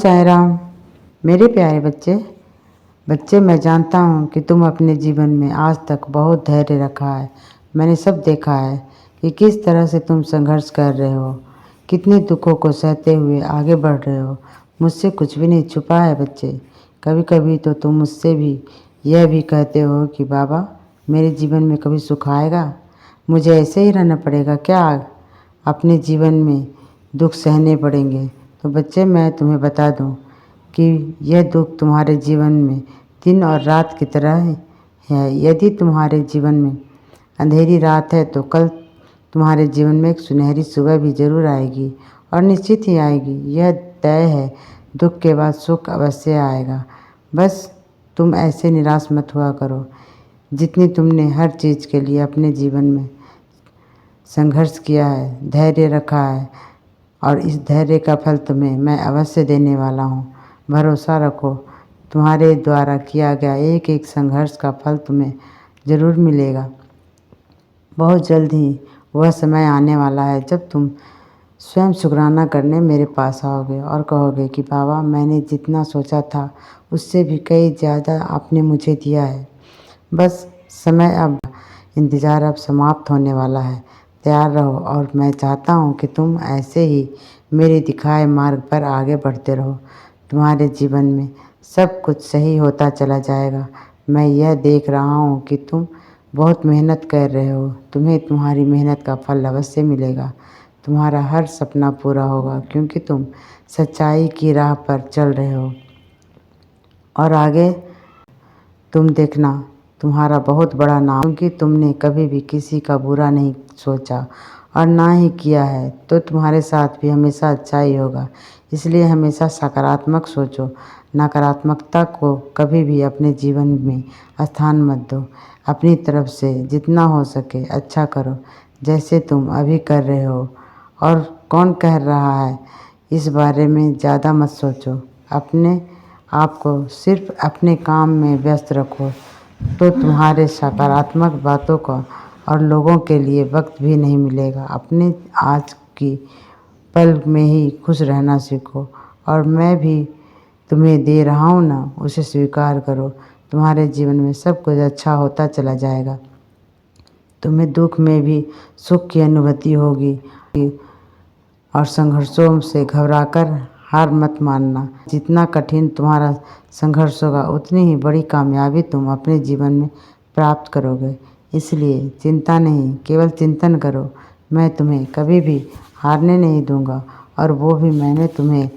साईं राम। मेरे प्यारे बच्चे मैं जानता हूँ कि तुम अपने जीवन में आज तक बहुत धैर्य रखा है। मैंने सब देखा है कि किस तरह से तुम संघर्ष कर रहे हो, कितने दुखों को सहते हुए आगे बढ़ रहे हो। मुझसे कुछ भी नहीं छुपा है बच्चे। कभी कभी तो तुम मुझसे भी यह भी कहते हो कि बाबा मेरे जीवन में कभी सुख आएगा, मुझे ऐसे ही रहना पड़ेगा क्या, अपने जीवन में दुख सहने पड़ेंगे। तो बच्चे मैं तुम्हें बता दूं कि यह दुख तुम्हारे जीवन में दिन और रात की तरह है। यदि तुम्हारे जीवन में अंधेरी रात है तो कल तुम्हारे जीवन में एक सुनहरी सुबह भी जरूर आएगी, और निश्चित ही आएगी। यह तय है, दुख के बाद सुख अवश्य आएगा। बस तुम ऐसे निराश मत हुआ करो। जितनी तुमने हर चीज़ के लिए अपने जीवन में संघर्ष किया है, धैर्य रखा है, और इस धैर्य का फल तुम्हें मैं अवश्य देने वाला हूँ। भरोसा रखो, तुम्हारे द्वारा किया गया एक एक संघर्ष का फल तुम्हें ज़रूर मिलेगा। बहुत जल्द ही वह समय आने वाला है जब तुम स्वयं शुक्राना करने मेरे पास आओगे और कहोगे कि बाबा मैंने जितना सोचा था उससे भी कई ज़्यादा आपने मुझे दिया है। बस समय अब इंतज़ार अब समाप्त होने वाला है। तैयार रहो, और मैं चाहता हूँ कि तुम ऐसे ही मेरे दिखाए मार्ग पर आगे बढ़ते रहो। तुम्हारे जीवन में सब कुछ सही होता चला जाएगा। मैं यह देख रहा हूँ कि तुम बहुत मेहनत कर रहे हो। तुम्हें तुम्हारी मेहनत का फल अवश्य मिलेगा। तुम्हारा हर सपना पूरा होगा क्योंकि तुम सच्चाई की राह पर चल रहे हो। और आगे तुम देखना, तुम्हारा बहुत बड़ा नाम, क्योंकि तुमने कभी भी किसी का बुरा नहीं सोचा और ना ही किया है, तो तुम्हारे साथ भी हमेशा अच्छा ही होगा। इसलिए हमेशा सकारात्मक सोचो, नकारात्मकता को कभी भी अपने जीवन में स्थान मत दो। अपनी तरफ से जितना हो सके अच्छा करो, जैसे तुम अभी कर रहे हो। और कौन कह रहा है इस बारे में ज़्यादा मत सोचो। अपने आप को सिर्फ अपने काम में व्यस्त रखो, तो तुम्हारे सकारात्मक बातों का और लोगों के लिए वक्त भी नहीं मिलेगा। अपने आज की पल में ही खुश रहना सीखो, और मैं भी तुम्हें दे रहा हूँ ना, उसे स्वीकार करो। तुम्हारे जीवन में सब कुछ अच्छा होता चला जाएगा। तुम्हें दुख में भी सुख की अनुभूति होगी, और संघर्षों से घबराकर हार मत मानना। जितना कठिन तुम्हारा संघर्ष होगा उतनी ही बड़ी कामयाबी तुम अपने जीवन में प्राप्त करोगे। इसलिए चिंता नहीं, केवल चिंतन करो। मैं तुम्हें कभी भी हारने नहीं दूंगा, और वो भी मैंने तुम्हें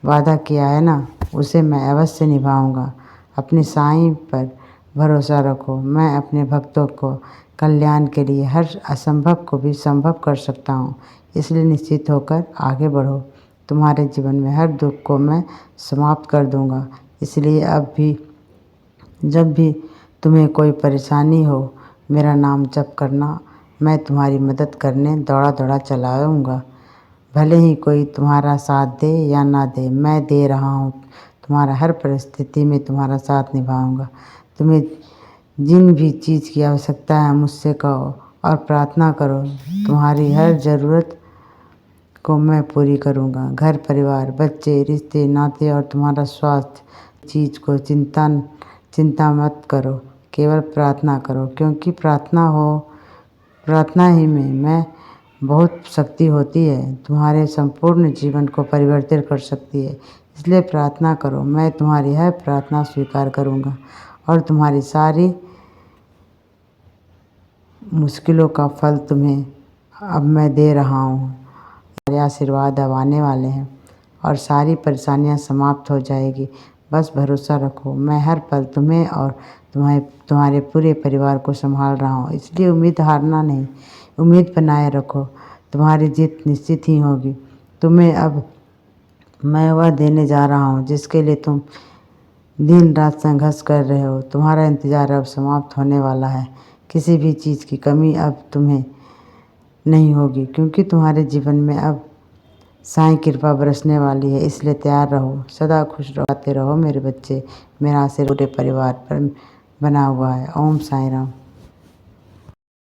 वादा किया है ना, उसे मैं अवश्य निभाऊंगा। अपने साईं पर भरोसा रखो। मैं अपने भक्तों को कल्याण के लिए हर असंभव को भी संभव कर सकता हूँ। इसलिए निश्चित होकर आगे बढ़ो। तुम्हारे जीवन में हर दुख को मैं समाप्त कर दूंगा। इसलिए अब भी जब भी तुम्हें कोई परेशानी हो, मेरा नाम जप करना। मैं तुम्हारी मदद करने दौड़ा दौड़ा चला आऊँगा। भले ही कोई तुम्हारा साथ दे या ना दे, मैं दे रहा हूँ। तुम्हारा हर परिस्थिति में तुम्हारा साथ निभाऊंगा। तुम्हें जिन भी चीज़ की आवश्यकता है मुझसे कहो और प्रार्थना करो। तुम्हारी हर ज़रूरत को मैं पूरी करूंगा। घर परिवार, बच्चे, रिश्ते नाते और तुम्हारा स्वास्थ्य चीज़ को चिंता मत करो, केवल प्रार्थना करो। क्योंकि प्रार्थना ही में मैं बहुत शक्ति होती है, तुम्हारे संपूर्ण जीवन को परिवर्तित कर सकती है। इसलिए प्रार्थना करो। मैं तुम्हारी हर प्रार्थना स्वीकार करूंगा, और तुम्हारी सारी मुश्किलों का फल तुम्हें अब मैं दे रहा हूँ। सारे आशीर्वाद अब आने वाले हैं, और सारी परेशानियाँ समाप्त हो जाएगी। बस भरोसा रखो। मैं हर पल तुम्हें और तुम्हारे पूरे परिवार को संभाल रहा हूँ। इसलिए उम्मीद हारना नहीं, उम्मीद बनाए रखो। तुम्हारी जीत निश्चित ही होगी। तुम्हें अब मैं वह देने जा रहा हूँ जिसके लिए तुम दिन रात संघर्ष कर रहे हो। तुम्हारा इंतज़ार अब समाप्त होने वाला है। किसी भी चीज़ की कमी अब तुम्हें नहीं होगी, क्योंकि तुम्हारे जीवन में अब साईं कृपा बरसने वाली है। इसलिए तैयार रहो, सदा खुश रहते रहो मेरे बच्चे। मेरा आशीर्वाद पूरे परिवार पर बना हुआ है। ओम साईं राम।